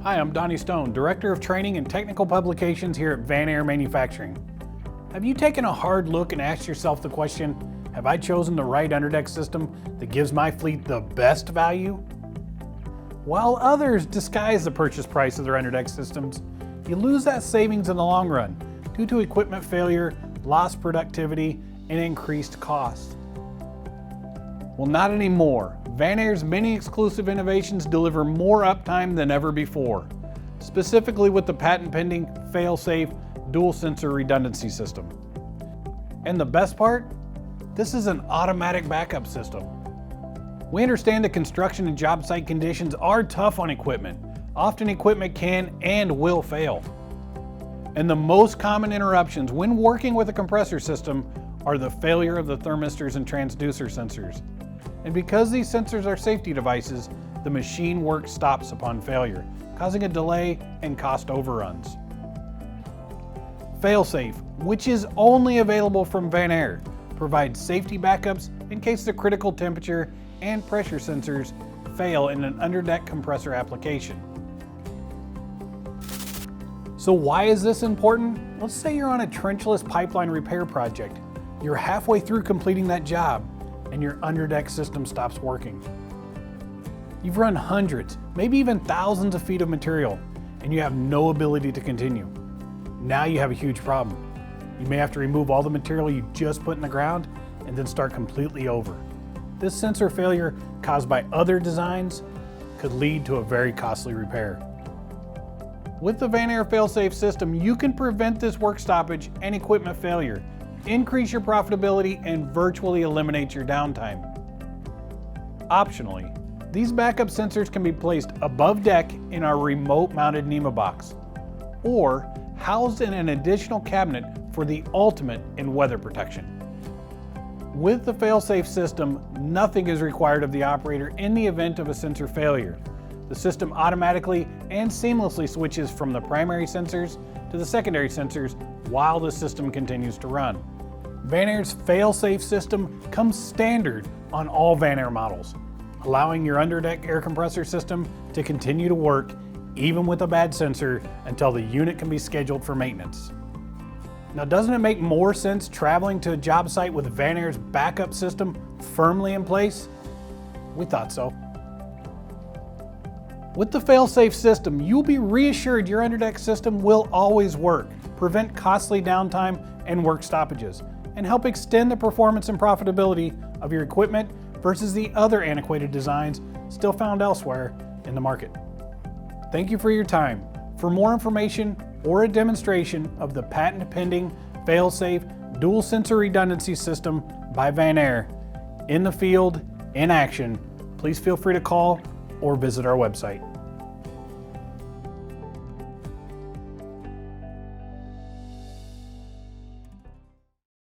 Hi, I'm Donnie Stone, Director of Training and Technical Publications here at Vanair Manufacturing. Have you taken a hard look and asked yourself the question, have I chosen the right underdeck system that gives my fleet the best value? While others disguise the purchase price of their underdeck systems, you lose that savings in the long run due to equipment failure, lost productivity, and increased costs. Well, not anymore. Vanair's many exclusive innovations deliver more uptime than ever before, specifically with the patent-pending FailSafe Dual Sensory Redundancy System. And the best part? This is an automatic backup system. We understand that construction and job site conditions are tough on equipment. Often equipment can and will fail. And the most common interruptions when working with a compressor system are the failure of the thermistors and transducer sensors. And because these sensors are safety devices, the machine work stops upon failure, causing a delay and cost overruns. FailSafe, which is only available from Vanair, provides safety backups in case the critical temperature and pressure sensors fail in an underdeck compressor application. So why is this important? Let's say you're on a trenchless pipeline repair project. You're halfway through completing that job and your underdeck system stops working. You've run hundreds, maybe even thousands of feet of material, and you have no ability to continue. Now you have a huge problem. You may have to remove all the material you just put in the ground and then start completely over. This sensor failure caused by other designs could lead to a very costly repair. With the Vanair FailSafe system, you can prevent this work stoppage and equipment failure, increase your profitability, and virtually eliminate your downtime. Optionally, these backup sensors can be placed above deck in our remote mounted NEMA box, or housed in an additional cabinet for the ultimate in weather protection. With the FailSafe system, nothing is required of the operator in the event of a sensor failure. The system automatically and seamlessly switches from the primary sensors to the secondary sensors while the system continues to run. Vanair's FailSafe system comes standard on all Vanair models, allowing your underdeck air compressor system to continue to work even with a bad sensor until the unit can be scheduled for maintenance. Now, doesn't it make more sense traveling to a job site with Vanair's backup system firmly in place? We thought so. With the FailSafe system, you'll be reassured your underdeck system will always work, prevent costly downtime and work stoppages, and help extend the performance and profitability of your equipment versus the other antiquated designs still found elsewhere in the market. Thank you for your time. For more information or a demonstration of the patent-pending FailSafe Dual Sensory Redundancy System by Vanair in the field, in action, please feel free to call or visit our website.